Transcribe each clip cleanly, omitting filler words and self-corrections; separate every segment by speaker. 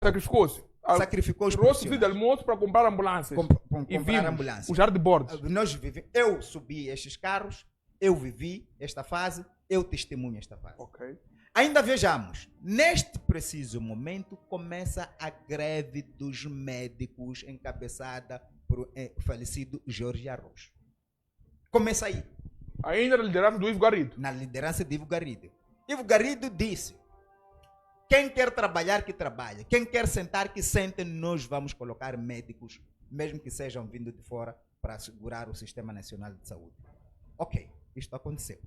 Speaker 1: Sacrificou-se.
Speaker 2: Sacrificou os
Speaker 1: Tirou-se de
Speaker 2: profissionais.
Speaker 1: almoço para comprar ambulâncias. E
Speaker 2: Comprar
Speaker 1: vimos
Speaker 2: ambulâncias.
Speaker 1: os hardboards.
Speaker 2: Eu subi estes carros, eu vivi esta fase, eu testemunho esta fase.
Speaker 1: Ok.
Speaker 2: Ainda vejamos, neste preciso momento começa a greve dos médicos encabeçada por falecido Jorge Arroz. Começa aí.
Speaker 1: Ainda na liderança do Ivo Garrido.
Speaker 2: Na liderança de Ivo Garrido. Ivo Garrido disse: quem quer trabalhar, que trabalhe. Quem quer sentar, que sente. Nós vamos colocar médicos, mesmo que sejam vindo de fora, para assegurar o Sistema Nacional de Saúde. Ok, isto aconteceu.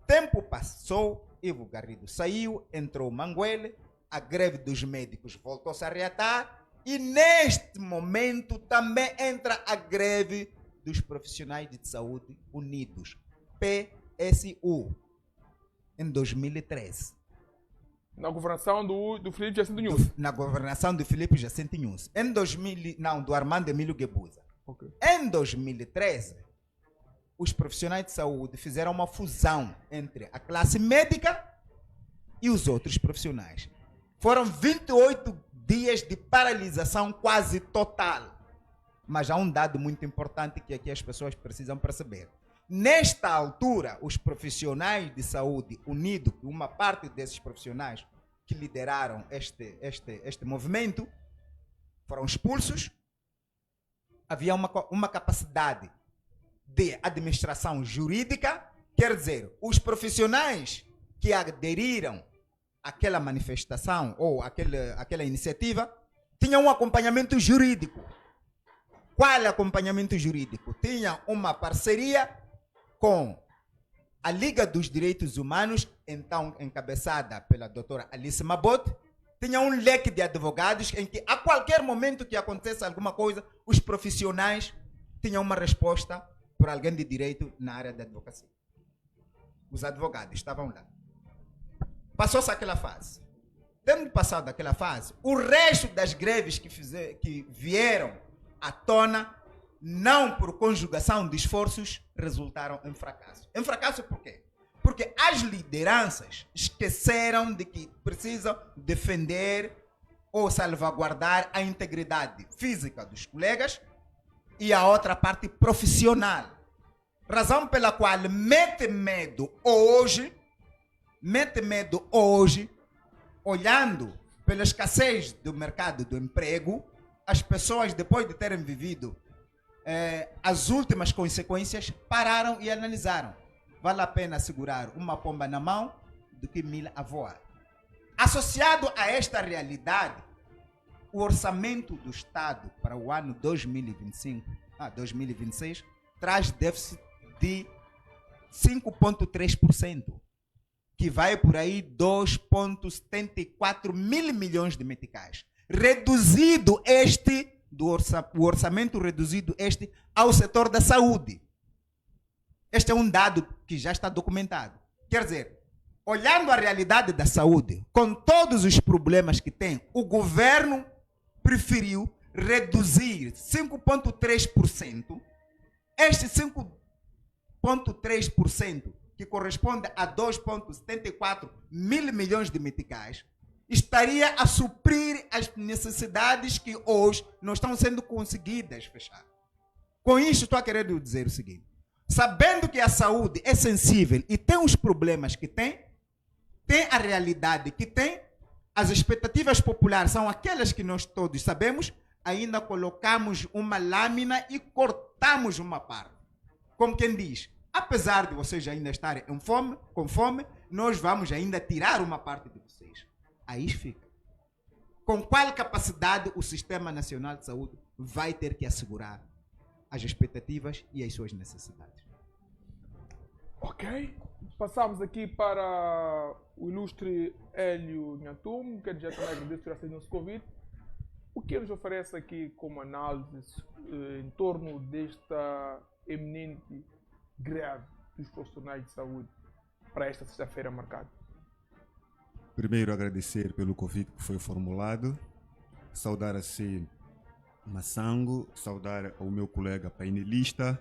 Speaker 2: Tempo passou, Ivo Garrido saiu, entrou Manguele, a greve dos médicos voltou-se a reatar e neste momento também entra a greve dos profissionais de saúde unidos, PSU, em 2013.
Speaker 1: Na governação do Filipe Jacinto Nunes.
Speaker 2: Na governação do Filipe Jacinto Nunes. Do Armando Emílio Guebuza.
Speaker 1: Okay.
Speaker 2: Em 2013, os profissionais de saúde fizeram uma fusão entre a classe médica e os outros profissionais. Foram 28 dias de paralisação quase total. Mas há um dado muito importante que aqui as pessoas precisam perceber. Nesta altura, os profissionais de saúde unidos, uma parte desses profissionais que lideraram este movimento, foram expulsos. Havia uma capacidade de administração jurídica, quer dizer, os profissionais que aderiram àquela manifestação ou àquela iniciativa tinham um acompanhamento jurídico. Qual acompanhamento jurídico? Tinha uma parceria com a Liga dos Direitos Humanos, então encabeçada pela doutora Alice Mabot. Tinha um leque de advogados em que a qualquer momento que acontecesse alguma coisa, os profissionais tinham uma resposta por alguém de direito na área da advocacia. Os advogados estavam lá. Passou-se aquela fase. Tendo passado aquela fase, o resto das greves que vieram à tona, não por conjugação de esforços, resultaram em fracasso. Em fracasso por quê? Porque as lideranças esqueceram de que precisam defender ou salvaguardar a integridade física dos colegas e a outra parte profissional. Razão pela qual mete medo hoje, olhando pela escassez do mercado do emprego, as pessoas, depois de terem vivido as últimas consequências, pararam e analisaram. Vale a pena segurar uma pomba na mão do que 1000 a voar. Associado a esta realidade, o orçamento do Estado para o ano 2026 traz déficit de 5,3%, que vai por aí 2,74 mil milhões de meticais. Reduzido o orçamento reduzido ao setor da saúde. Este é um dado que já está documentado. Quer dizer, olhando a realidade da saúde, com todos os problemas que tem, o governo preferiu reduzir 5,3%. Este 5,3%, que corresponde a 2,74 mil milhões de meticais, estaria a suprir as necessidades que hoje não estão sendo conseguidas fechar. Com isso, estou a querer dizer o seguinte. Sabendo que a saúde é sensível e tem os problemas que tem a realidade que tem, as expectativas populares são aquelas que nós todos sabemos, ainda colocamos uma lâmina e cortamos uma parte. Como quem diz, apesar de vocês ainda estarem com fome, nós vamos ainda tirar uma parte de vocês. Aí fica. Com qual capacidade o Sistema Nacional de Saúde vai ter que assegurar as expectativas e as suas necessidades?
Speaker 1: Ok. Passamos aqui para o ilustre Hélio Nhatum, que já também agradeço por aceitar o nosso convite. O que nos oferece aqui como análise em torno desta eminente greve dos profissionais de saúde para esta sexta-feira marcada?
Speaker 3: Primeiro, agradecer pelo convite que foi formulado, saudar a si Massango, saudar ao meu colega painelista.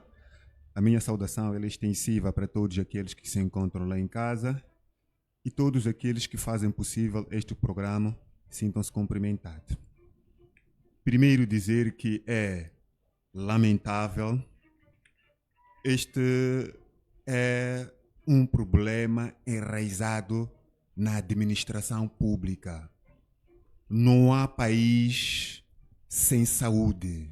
Speaker 3: A minha saudação é extensiva para todos aqueles que se encontram lá em casa e todos aqueles que fazem possível este programa Sintam-se cumprimentados. Primeiro dizer que é lamentável. Este é um problema enraizado na administração pública. Não há país sem saúde.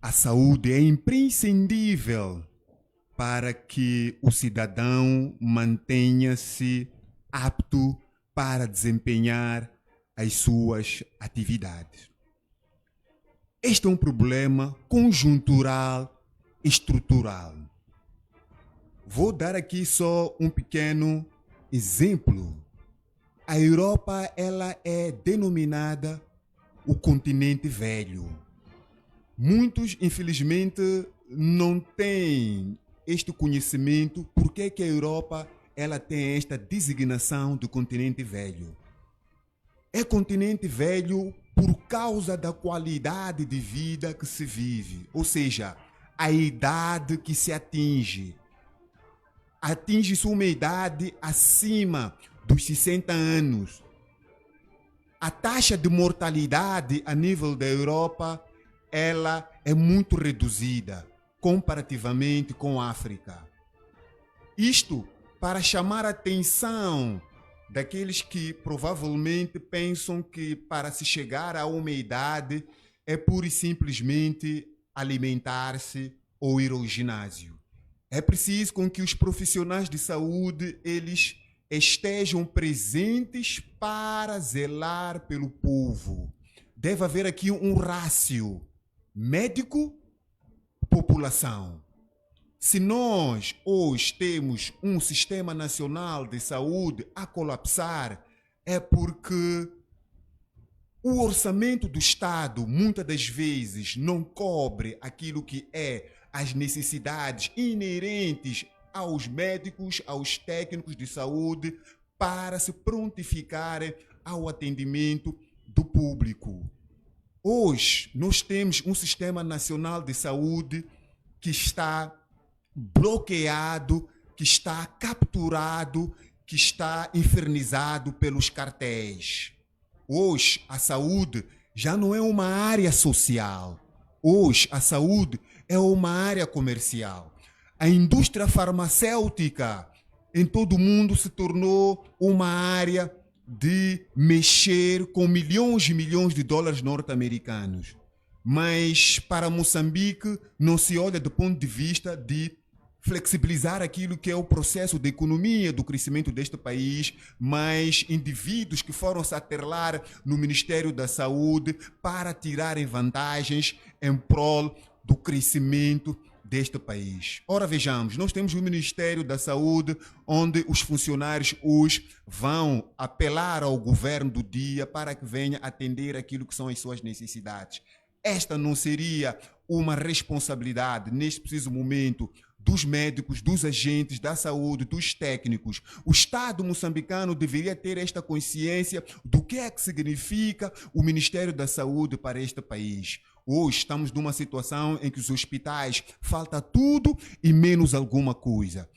Speaker 3: A saúde é imprescindível para que o cidadão mantenha-se apto para desempenhar as suas atividades. Este é um problema conjuntural e estrutural. Vou dar aqui só um pequeno exemplo. A Europa, ela é denominada o continente velho. Muitos, infelizmente, não têm este conhecimento porque que a Europa ela tem esta designação do continente velho. É continente velho por causa da qualidade de vida que se vive, ou seja, a idade que se atinge. Atinge-se uma idade acima dos 60 anos. A taxa de mortalidade a nível da Europa, ela é muito reduzida comparativamente com a África. Isto para chamar a atenção daqueles que provavelmente pensam que para se chegar a uma idade é pura e simplesmente alimentar-se ou ir ao ginásio. É preciso com que os profissionais de saúde eles estejam presentes para zelar pelo povo. Deve haver aqui um rácio médico-população. Se nós hoje temos um sistema nacional de saúde a colapsar, é porque o orçamento do Estado muitas das vezes não cobre aquilo que é as necessidades inerentes aos médicos, aos técnicos de saúde para se prontificarem ao atendimento do público. Hoje nós temos um sistema nacional de saúde que está bloqueado, que está capturado, que está infernizado pelos cartéis. Hoje a saúde já não é uma área social. Hoje a saúde é uma área comercial. A indústria farmacêutica em todo o mundo se tornou uma área de mexer com milhões e milhões de dólares norte-americanos. Mas para Moçambique não se olha do ponto de vista de flexibilizar aquilo que é o processo de economia, do crescimento deste país, mas indivíduos que foram se atrelar no Ministério da Saúde para tirarem vantagens em prol do crescimento deste país. Ora, vejamos, nós temos o Ministério da Saúde, onde os funcionários hoje vão apelar ao governo do dia para que venha atender aquilo que são as suas necessidades. Esta não seria uma responsabilidade, neste preciso momento, dos médicos, dos agentes da saúde, dos técnicos. O Estado moçambicano deveria ter esta consciência do que é que significa o Ministério da Saúde para este país. Hoje estamos numa situação em que os hospitais falta tudo e menos alguma coisa.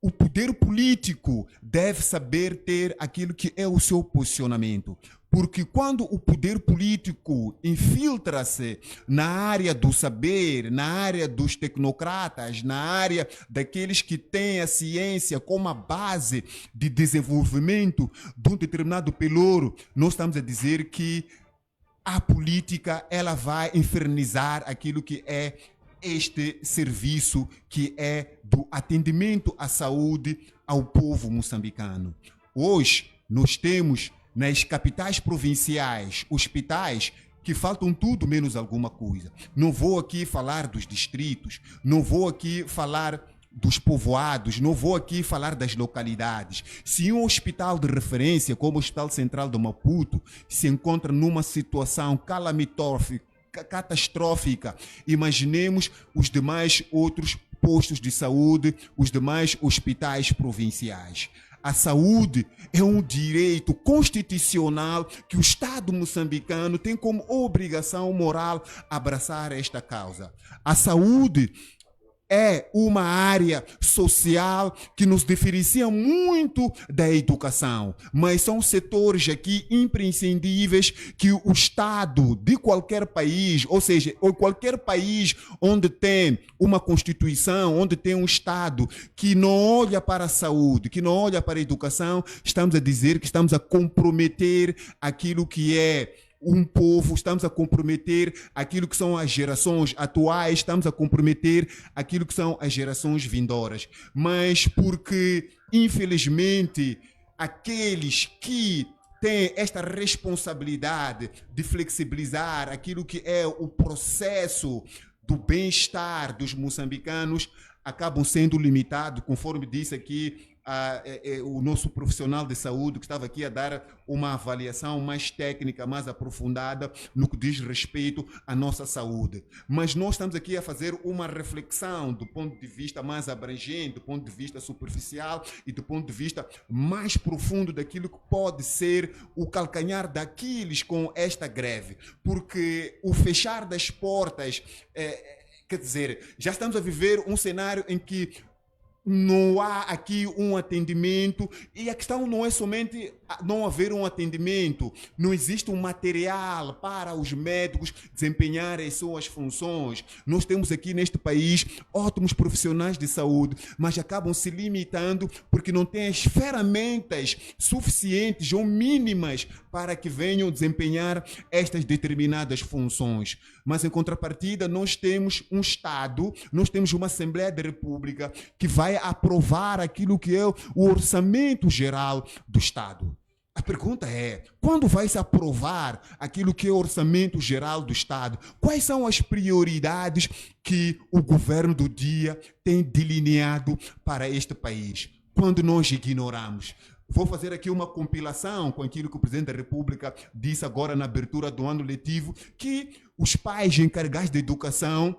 Speaker 3: O poder político deve saber ter aquilo que é o seu posicionamento. Porque quando o poder político infiltra-se na área do saber, na área dos tecnocratas, na área daqueles que têm a ciência como a base de desenvolvimento de um determinado pelouro, nós estamos a dizer que a política ela vai infernizar aquilo que é este serviço que é do atendimento à saúde ao povo moçambicano. Hoje nós temos nas capitais provinciais hospitais que faltam tudo menos alguma coisa. Não vou aqui falar dos distritos, não vou aqui falar dos povoados, não vou aqui falar das localidades. Se um hospital de referência, como o Hospital Central de Maputo, se encontra numa situação catastrófica, imaginemos os demais outros postos de saúde, os demais hospitais provinciais. A saúde é um direito constitucional que o Estado moçambicano tem como obrigação moral abraçar esta causa. A saúde
Speaker 4: é uma área social que nos diferencia muito da educação, mas são setores aqui imprescindíveis que o Estado de qualquer país, ou seja, qualquer país onde tem uma Constituição, onde tem um Estado que não olha para a saúde, que não olha para a educação, estamos a dizer que estamos a comprometer aquilo que é um povo, estamos a comprometer aquilo que são as gerações atuais, estamos a comprometer aquilo que são as gerações vindouras. Mas porque, infelizmente, aqueles que têm esta responsabilidade de flexibilizar aquilo que é o processo do bem-estar dos moçambicanos acabam sendo limitados, conforme disse aqui o nosso profissional de saúde que estava aqui a dar uma avaliação mais técnica, mais aprofundada no que diz respeito à nossa saúde. Mas nós estamos aqui a fazer uma reflexão do ponto de vista mais abrangente, do ponto de vista superficial e do ponto de vista mais profundo daquilo que pode ser o calcanhar daqueles com esta greve. Porque o fechar das portas, quer dizer, já estamos a viver um cenário em que não há aqui um atendimento, e a questão não é somente não haver um atendimento, não existe um material para os médicos desempenharem as suas funções. Nós temos aqui neste país ótimos profissionais de saúde, mas acabam se limitando porque não têm as ferramentas suficientes ou mínimas para que venham desempenhar estas determinadas funções. Mas em contrapartida nós temos um Estado, nós temos uma Assembleia da República que vai aprovar aquilo que é o orçamento geral do Estado. A pergunta é, quando vai se aprovar aquilo que é o orçamento geral do Estado? Quais são as prioridades que o governo do dia tem delineado para este país? Quando nós ignoramos. Vou fazer aqui uma compilação com aquilo que o Presidente da República disse agora na abertura do ano letivo, que os pais encarregados de educação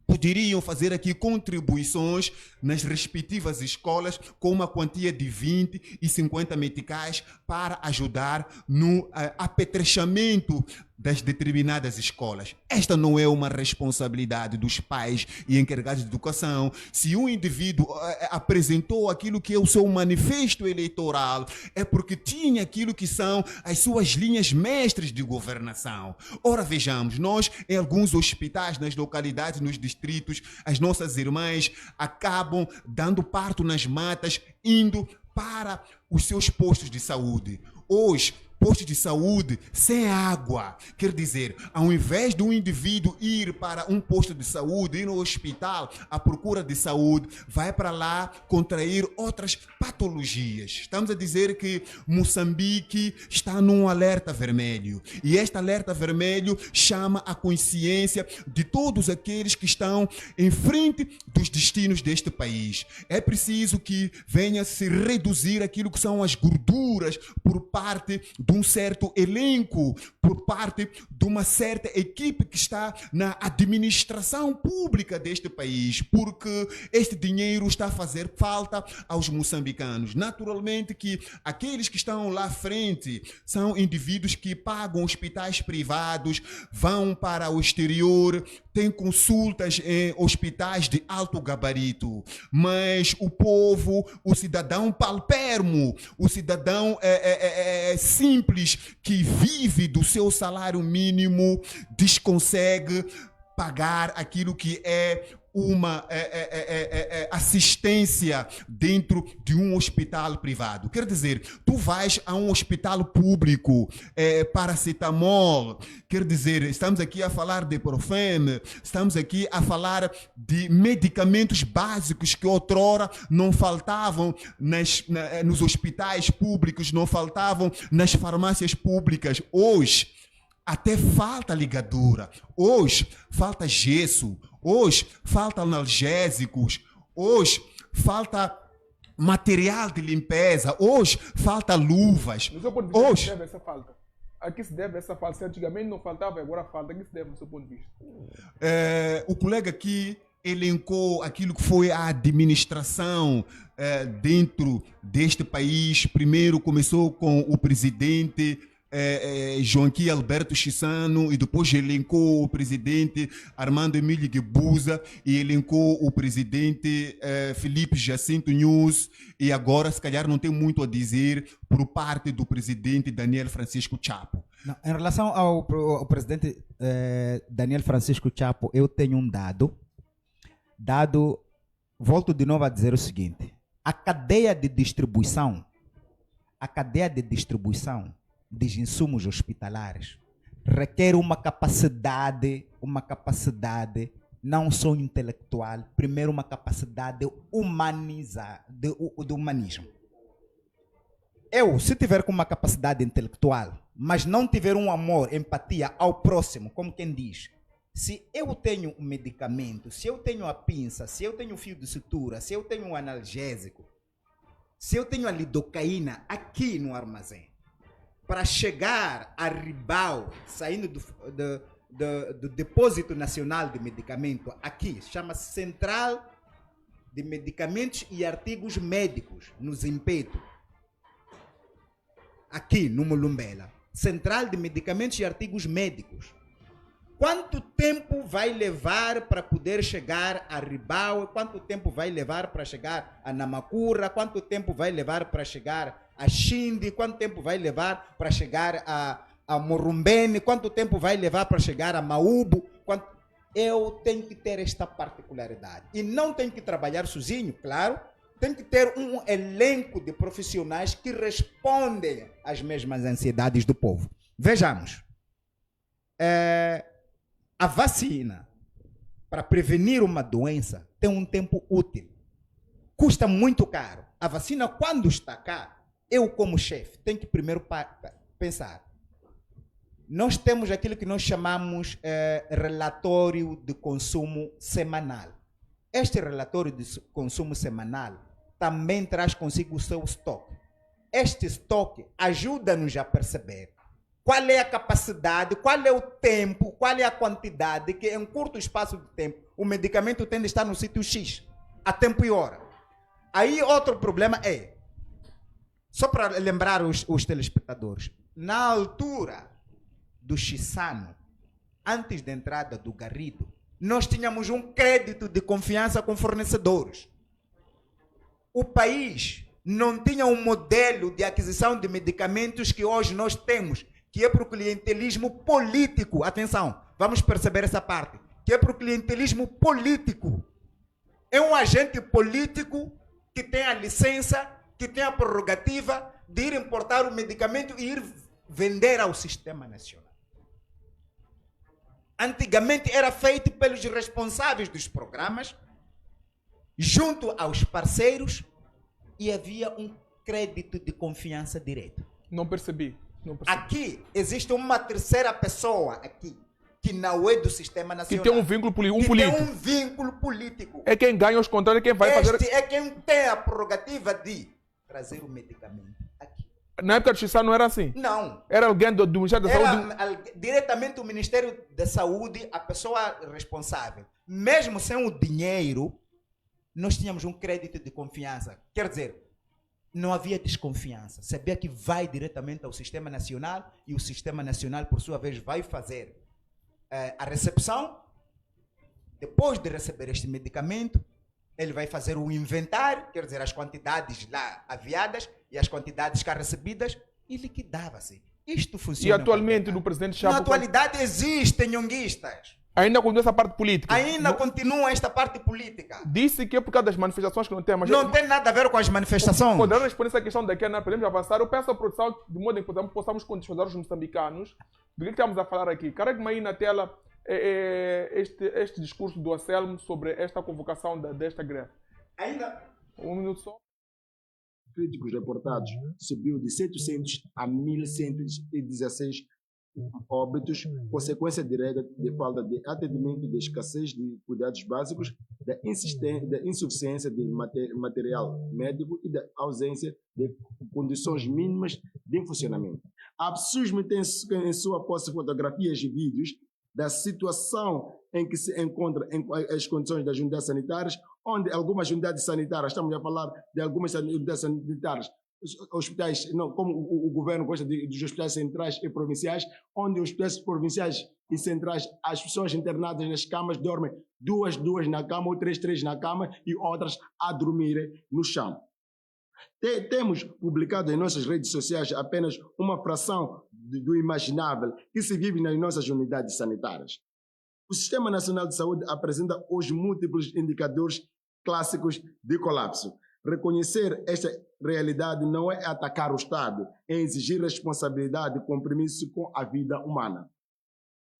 Speaker 4: poderiam fazer aqui contribuições nas respectivas escolas com uma quantia de 20 e 50 meticais para ajudar no apetrechamento das determinadas escolas. Esta não é uma responsabilidade dos pais e encarregados de educação. Se um indivíduo apresentou aquilo que é o seu manifesto eleitoral, é porque tinha aquilo que são as suas linhas mestras de governação. Ora, vejamos, nós em alguns hospitais, nas localidades, nos distritos, as nossas irmãs acabam dando parto nas matas, indo para os seus postos de saúde. Hoje, postos de saúde sem água. Quer dizer, ao invés de um indivíduo ir para um posto de saúde, ir no hospital à procura de saúde, vai para lá contrair outras patologias. Estamos a dizer que Moçambique está num alerta vermelho. E este alerta vermelho chama a consciência de todos aqueles que estão em frente dos destinos deste país. É preciso que venha se reduzir aquilo que são as gorduras por parte de um certo elenco, por parte de uma certa equipe que está na administração pública deste país, porque este dinheiro está a fazer falta aos moçambicanos. Naturalmente que aqueles que estão lá à frente são indivíduos que pagam hospitais privados, vão para o exterior, têm consultas em hospitais de alto gabarito, mas o povo, o cidadão palpermo, o cidadão simples que vive do seu salário mínimo, desconsegue pagar aquilo que é uma assistência dentro de um hospital privado. Quer dizer, tu vais a um hospital público, paracetamol, quer dizer, estamos aqui a falar de Ibuprofeno, estamos aqui a falar de medicamentos básicos que outrora não faltavam nos hospitais públicos, não faltavam nas farmácias públicas. Hoje, até falta ligadura, hoje falta gesso, hoje falta analgésicos, hoje falta material de limpeza, hoje falta luvas.
Speaker 1: No seu ponto de vista, hoje se deve essa falta? A que se deve essa falta? Se antigamente não faltava, agora falta. A que se deve no seu ponto de vista?
Speaker 4: O colega aqui elencou aquilo que foi a administração dentro deste país. Primeiro começou com o presidente Joaquim Alberto Chissano, e depois elencou o presidente Armando Emílio Guebuza, e elencou o presidente Felipe Jacinto Nunes, e agora se calhar não tem muito a dizer por parte do presidente Daniel Francisco Chapo.
Speaker 2: Não, em relação ao presidente Daniel Francisco Chapo, eu tenho um dado, volto de novo a dizer o seguinte: a cadeia de distribuição de insumos hospitalares requer uma capacidade não só intelectual, primeiro uma capacidade de humanismo. Eu, se tiver com uma capacidade intelectual, mas não tiver um amor, empatia ao próximo, como quem diz, se eu tenho um medicamento, se eu tenho a pinça, se eu tenho um fio de sutura, se eu tenho um analgésico, se eu tenho a lidocaína aqui no armazém, para chegar a Ribau, saindo do Depósito Nacional de Medicamento, aqui, chama-se Central de Medicamentos e Artigos Médicos, no Zimpeto, aqui no Mulumbela, Central de Medicamentos e Artigos Médicos. Quanto tempo vai levar para poder chegar a Ribau? Quanto tempo vai levar para chegar a Namacura? Quanto tempo vai levar para chegar a Xindi? Quanto tempo vai levar para chegar a Morumbene? Quanto tempo vai levar para chegar a Maúbo? Eu tenho que ter esta particularidade. E não tenho que trabalhar sozinho, claro. Tem que ter um elenco de profissionais que respondem às mesmas ansiedades do povo. Vejamos. A vacina, para prevenir uma doença, tem um tempo útil. Custa muito caro. A vacina, quando está cá, eu como chefe, tenho que primeiro pensar. Nós temos aquilo que nós chamamos relatório de consumo semanal. Este relatório de consumo semanal também traz consigo o seu estoque. Este estoque ajuda-nos a perceber qual é a capacidade, qual é o tempo, qual é a quantidade que em curto espaço de tempo o medicamento tem de estar no sítio X, a tempo e hora. Aí outro problema é, só para lembrar os telespectadores, na altura do Chissano, antes da entrada do Garrido, nós tínhamos um crédito de confiança com fornecedores. O país não tinha um modelo de aquisição de medicamentos que hoje nós temos, que é para o clientelismo político. Atenção, vamos perceber essa parte. Que é para o clientelismo político. É um agente político que tem a licença, que tem a prerrogativa de ir importar o medicamento e ir vender ao sistema nacional. Antigamente era feito pelos responsáveis dos programas, junto aos parceiros, e havia um crédito de confiança direto.
Speaker 1: Não percebi.
Speaker 2: Aqui existe uma terceira pessoa aqui, que não é do sistema nacional.
Speaker 1: Que tem um vínculo político.
Speaker 2: Tem um vínculo político.
Speaker 1: É quem ganha os contratos, é quem vai fazer...
Speaker 2: É quem tem a prerrogativa de trazer o medicamento aqui.
Speaker 1: Na época do Chissano não era assim?
Speaker 2: Não.
Speaker 1: Era alguém do Ministério da Saúde?
Speaker 2: Diretamente o Ministério da Saúde, a pessoa responsável. Mesmo sem o dinheiro, nós tínhamos um crédito de confiança. Quer dizer, não havia desconfiança. Sabia que vai diretamente ao Sistema Nacional e o Sistema Nacional, por sua vez, vai fazer a recepção. Depois de receber este medicamento, ele vai fazer o inventário, quer dizer, as quantidades lá aviadas e as quantidades cá recebidas, e liquidava-se. Isto funciona.
Speaker 1: E atualmente no presidente Chapo...
Speaker 2: Na atualidade existem nhonguistas.
Speaker 1: Ainda continua essa parte política?
Speaker 2: Ainda continua esta parte política.
Speaker 1: Disse que é por causa das manifestações que não tem, mas...
Speaker 2: Não tem nada a ver com as manifestações.
Speaker 1: Podendo responder essa questão daqui, não podemos avançar. Eu peço à produção, de modo em que possamos contextualizar os moçambicanos do que estamos a falar aqui. Carregue-me aí na tela este discurso do Anselmo sobre esta convocação desta greve.
Speaker 2: Ainda...
Speaker 1: Um minuto só.
Speaker 5: Críticos reportados subiu de 700 a 1.116 óbitos, consequência direta de falta de atendimento, de escassez de cuidados básicos, da insuficiência de material médico e da ausência de condições mínimas de funcionamento. A Absusme tem em sua posse fotografias e vídeos da situação em que se encontram as condições das unidades sanitárias, onde algumas unidades sanitárias, estamos a falar de algumas unidades sanitárias, hospitais, não, como o governo gosta dos hospitais centrais e provinciais, onde os hospitais provinciais e centrais, as pessoas internadas nas camas dormem duas na cama ou três na cama e outras a dormirem no chão. Temos publicado em nossas redes sociais apenas uma fração do imaginável que se vive nas nossas unidades sanitárias. O Sistema Nacional de Saúde apresenta os múltiplos indicadores clássicos de colapso. Reconhecer esta realidade não é atacar o Estado, é exigir responsabilidade e compromisso com a vida humana.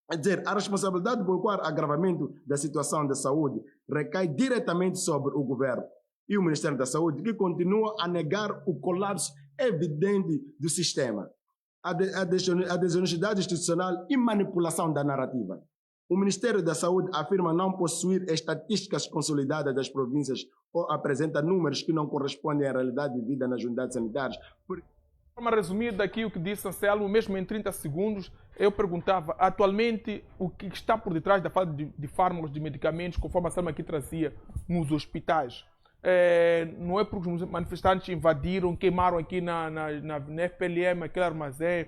Speaker 5: É dizer, a responsabilidade pelo qual agravamento da situação da saúde recai diretamente sobre o governo e o Ministério da Saúde, que continua a negar o colapso evidente do sistema, a desonestidade institucional e manipulação da narrativa. O Ministério da Saúde afirma não possuir estatísticas consolidadas das províncias ou apresenta números que não correspondem à realidade vivida nas unidades sanitárias.
Speaker 1: De forma resumida aqui o que disse Anselmo, mesmo em 30 segundos, eu perguntava atualmente o que está por detrás da falta de fármacos, de medicamentos, conforme a Anselmo aqui trazia, nos hospitais. Não é porque os manifestantes invadiram, queimaram aqui na FPLM aquele armazém,